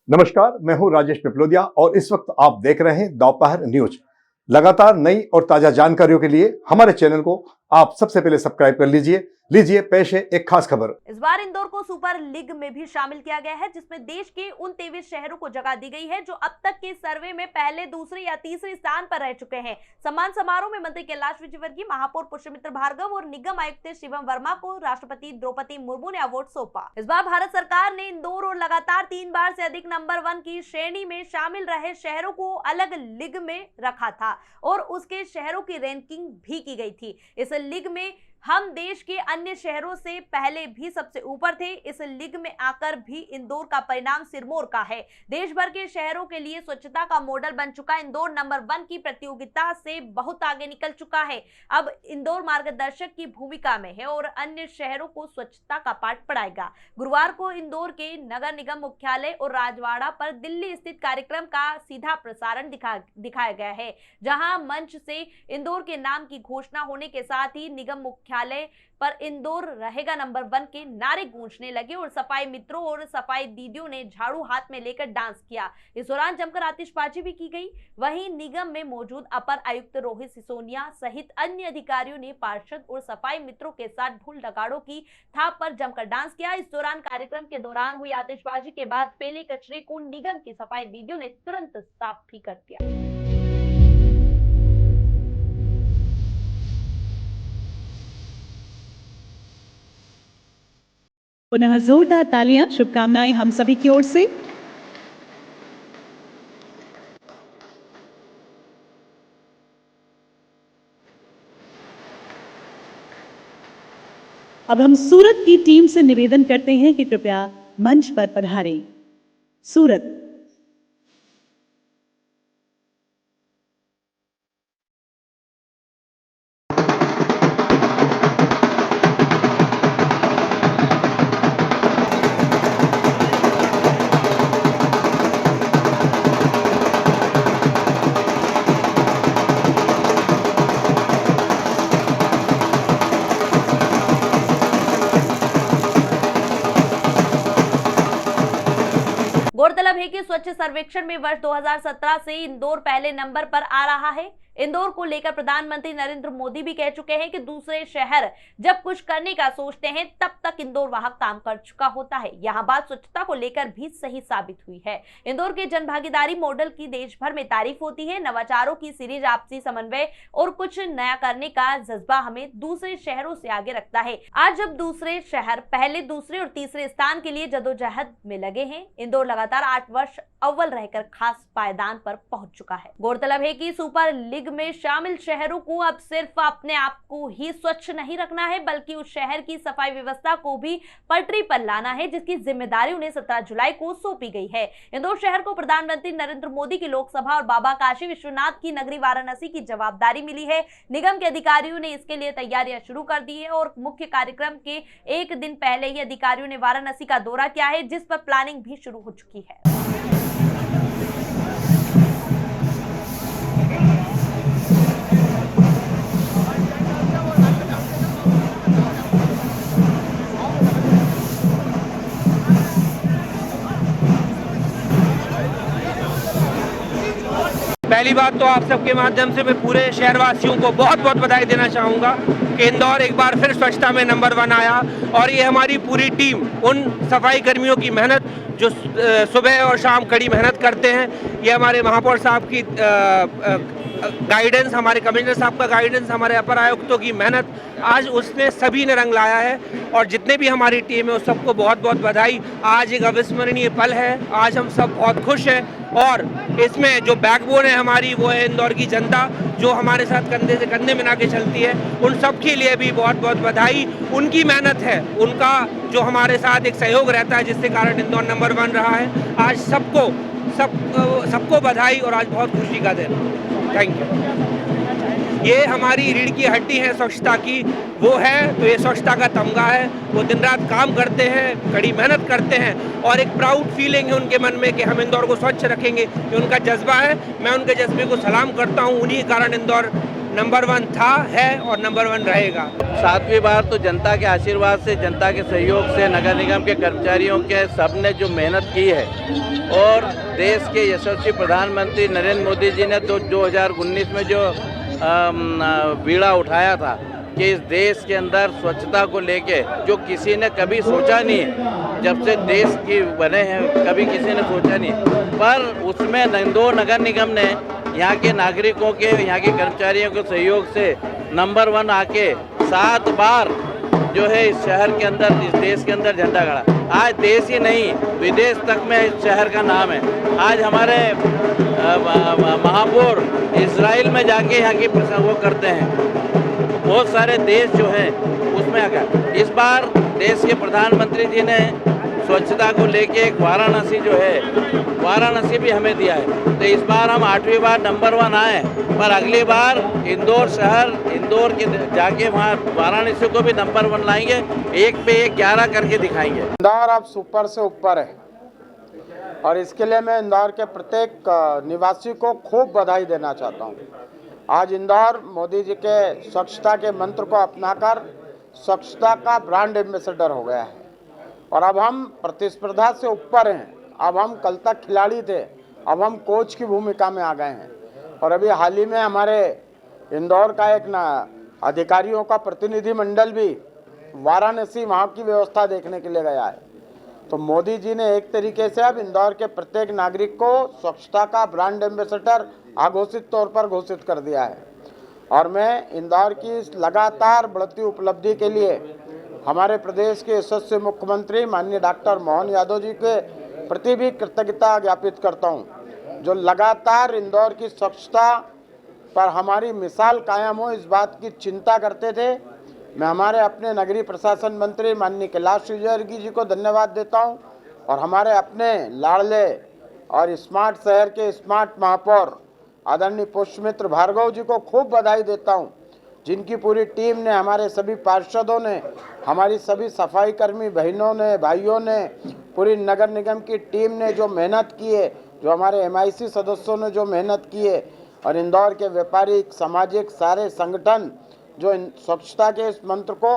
नमस्कार, मैं हूं राजेश पिपलोदिया और इस वक्त आप देख रहे हैं दोपहर न्यूज। लगातार नई और ताजा जानकारियों के लिए हमारे चैनल को आप सबसे पहले सब्सक्राइब कर लीजिए। पेश है एक खास खबर। इस बार इंदौर को सुपर लीग में भी शामिल किया गया है, जिसमें देश के उन 23 शहरों को जगह दी गई है जो अब तक के सर्वे में पहले, दूसरे या तीसरे स्थान पर रह चुके हैं। सम्मान समारोह में मंत्री कैलाश विजयवर्गीय, महापौर पुष्यमित्र भार्गव और निगम आयुक्त शिवम वर्मा को राष्ट्रपति द्रौपदी मुर्मू ने अवार्ड सौंपा। इस बार भारत सरकार ने इंदौर और लगातार 3 बार से अधिक नंबर 1 की श्रेणी में शामिल रहे शहरों को अलग लीग में रखा था और उसके शहरों की रैंकिंग भी की गई थी। इस लीग में हम देश के अन्य शहरों से पहले भी सबसे ऊपर थे। इस लीग में आकर भी इंदौर का परिणाम सिरमौर का है। देश भर के शहरों के लिए स्वच्छता का मॉडल बन चुका इंदौर नंबर 1 की प्रतियोगिता से बहुत आगे निकल चुका है। अब इंदौर मार्गदर्शक की भूमिका में है और अन्य शहरों को स्वच्छता का पाठ पढ़ाएगा। गुरुवार को इंदौर के नगर निगम मुख्यालय और राजवाड़ा पर दिल्ली स्थित कार्यक्रम का सीधा प्रसारण दिखाया गया है, जहां मंच से इंदौर के नाम की घोषणा होने के साथ ही निगम मुख्यालय पर इंदौर रहेगा नंबर 1 के नारे गूंजने लगे और सफाई मित्रों और सफाई दीदियों ने झाड़ू हाथ में लेकर डांस किया। इस दौरान जमकर आतिशबाजी भी की गई। वहीं निगम में मौजूद अपर आयुक्त रोहित सिसोदिया सहित अन्य अधिकारियों ने पार्षद और सफाई मित्रों के साथ ढोल नगाड़ों की थाप पर जमकर डांस किया। इस दौरान कार्यक्रम के दौरान हुई आतिशबाजी के बाद फैले कचरे को निगम की सफाई दीदियों ने तुरंत साफ भी कर दिया। पुनः जोरदार तालियां, शुभकामनाएं हम सभी की ओर से। अब हम सूरत की टीम से निवेदन करते हैं कि कृपया मंच पर पधारें। सूरत। गौरतलब है कि स्वच्छ सर्वेक्षण में वर्ष 2017 से इंदौर पहले नंबर पर आ रहा है। इंदौर को लेकर प्रधानमंत्री नरेंद्र मोदी भी कह चुके हैं कि दूसरे शहर जब कुछ करने का सोचते हैं तब तक इंदौर वहां काम कर चुका होता है। यहां बात स्वच्छता को लेकर भी सही साबित हुई है। इंदौर के जनभागीदारी मॉडल की देश भर में तारीफ होती है। नवाचारों की सीरीज, आपसी समन्वय और कुछ नया करने का जज्बा हमें दूसरे शहरों से आगे रखता है। आज जब दूसरे शहर पहले, दूसरे और तीसरे स्थान के लिए जदोजहद में लगे हैं, इंदौर लगातार 8 वर्ष अव्वल रहकर खास पायदान पर पहुंच चुका है। गौरतलब है कि सुपर लीग में शामिल शहरों को अब सिर्फ अपने आप को ही स्वच्छ नहीं रखना है, बल्कि उस शहर की सफाई व्यवस्था को भी पटरी पर लाना है, जिसकी जिम्मेदारी उन्हें 17 जुलाई को सौंपी गई है। इंदौर शहर को प्रधानमंत्री नरेंद्र मोदी की लोकसभा और बाबा काशी विश्वनाथ की नगरी वाराणसी की जवाबदारी मिली है। निगम के अधिकारियों ने इसके लिए तैयारियां शुरू कर दी है और मुख्य कार्यक्रम के एक दिन पहले ही अधिकारियों ने वाराणसी का दौरा किया है, जिस पर प्लानिंग भी शुरू हो चुकी है। पहली बात तो आप सबके माध्यम से मैं पूरे शहरवासियों को बहुत बहुत बधाई देना चाहूँगा कि इंदौर एक बार फिर स्वच्छता में नंबर 1 आया और ये हमारी पूरी टीम, उन सफाई कर्मियों की मेहनत जो सुबह और शाम कड़ी मेहनत करते हैं, ये हमारे महापौर साहब की गाइडेंस, हमारे कमिश्नर साहब का गाइडेंस, हमारे अपर आयुक्तों की मेहनत, आज उसने सभी ने रंग लाया है और जितने भी हमारी टीम है उस सबको बहुत बहुत बधाई। आज एक अविस्मरणीय पल है, आज हम सब बहुत खुश हैं और इसमें जो बैकबोन है हमारी, वो है इंदौर की जनता जो हमारे साथ कंधे से कंधे मिला के चलती है। उन सब के लिए भी बहुत बहुत बधाई। उनकी मेहनत है, उनका जो हमारे साथ एक सहयोग रहता है, जिसके कारण इंदौर नंबर 1 रहा है। आज सबको बधाई और आज बहुत खुशी का दिन। Thank you. ये हमारी रीढ़ की हड्डी है स्वच्छता की, वो है तो ये स्वच्छता का तमगा है। वो दिन रात काम करते हैं, कड़ी मेहनत करते हैं और एक प्राउड फीलिंग है उनके मन में कि हम इंदौर को स्वच्छ रखेंगे। ये उनका जज्बा है, मैं उनके जज्बे को सलाम करता हूँ। उन्हीं के कारण इंदौर नंबर 1 था, है और नंबर 1 रहेगा। 7वीं बार तो जनता के आशीर्वाद से, जनता के सहयोग से, नगर निगम के कर्मचारियों के सबने जो मेहनत की है और देश के यशस्वी प्रधानमंत्री नरेंद्र मोदी जी ने तो 2019 में जो बीड़ा उठाया था कि इस देश के अंदर स्वच्छता को लेके जो किसी ने कभी सोचा नहीं है, जब से देश की बने हैं कभी किसी ने सोचा नहीं, पर उसमें इंदौर नगर निगम ने यहाँ के नागरिकों के, यहाँ के कर्मचारियों के सहयोग से नंबर 1 आके 7 बार जो है इस शहर के अंदर, इस देश के अंदर झंडा गाड़ा। आज देश ही नहीं विदेश तक में इस शहर का नाम है। आज हमारे महापौर इजराइल में जाके यहाँ की वो करते हैं, बहुत सारे देश जो हैं उसमें आकर। इस बार देश के प्रधानमंत्री जी ने स्वच्छता को लेके एक वाराणसी जो है, वाराणसी भी हमें दिया है। तो इस बार हम 8वीं बार नंबर 1 आए, पर अगली बार इंदौर शहर, इंदौर के जाके वहाँ वाराणसी को भी नंबर 1 लाएंगे, 1 पे 1 11 करके दिखाएंगे। इंदौर अब सुपर से ऊपर है और इसके लिए मैं इंदौर के प्रत्येक निवासी को खूब बधाई देना चाहता हूँ। आज इंदौर मोदी जी के स्वच्छता के मंत्र को अपनाकर स्वच्छता का ब्रांड एम्बेसडर हो गया है और अब हम प्रतिस्पर्धा से ऊपर हैं। अब हम कल तक खिलाड़ी थे, अब हम कोच की भूमिका में आ गए हैं। और अभी हाल ही में हमारे इंदौर का एक अधिकारियों का प्रतिनिधि मंडल भी वाराणसी वहाँ की व्यवस्था देखने के लिए गया है। तो मोदी जी ने एक तरीके से अब इंदौर के प्रत्येक नागरिक को स्वच्छता का ब्रांड एम्बेसडर अघोषित तौर पर घोषित कर दिया है। और मैं इंदौर की इस लगातार बढ़ती उपलब्धि के लिए हमारे प्रदेश के यशस्वी मुख्यमंत्री माननीय डॉक्टर मोहन यादव जी के प्रति भी कृतज्ञता ज्ञापित करता हूं, जो लगातार इंदौर की स्वच्छता पर हमारी मिसाल कायम हो इस बात की चिंता करते थे। मैं हमारे अपने नगरीय प्रशासन मंत्री माननीय कैलाश विजयवर्गीय जी को धन्यवाद देता हूं और हमारे अपने लाडले और स्मार्ट शहर के स्मार्ट महापौर आदरणीय पुष्पमित्र भार्गव जी को खूब बधाई देता हूं, जिनकी पूरी टीम ने, हमारे सभी पार्षदों ने, हमारी सभी सफाई कर्मी बहनों ने, भाइयों ने, पूरी नगर निगम की टीम ने जो मेहनत की है, जो हमारे MIC सदस्यों ने जो मेहनत की है और इंदौर के व्यापारिक, सामाजिक सारे संगठन जो स्वच्छता के इस मंत्र को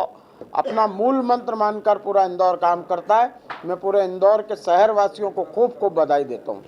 अपना मूल मंत्र मानकर पूरा इंदौर काम करता है। मैं पूरे इंदौर के शहर वासियों को खूब खूब बधाई देता हूँ।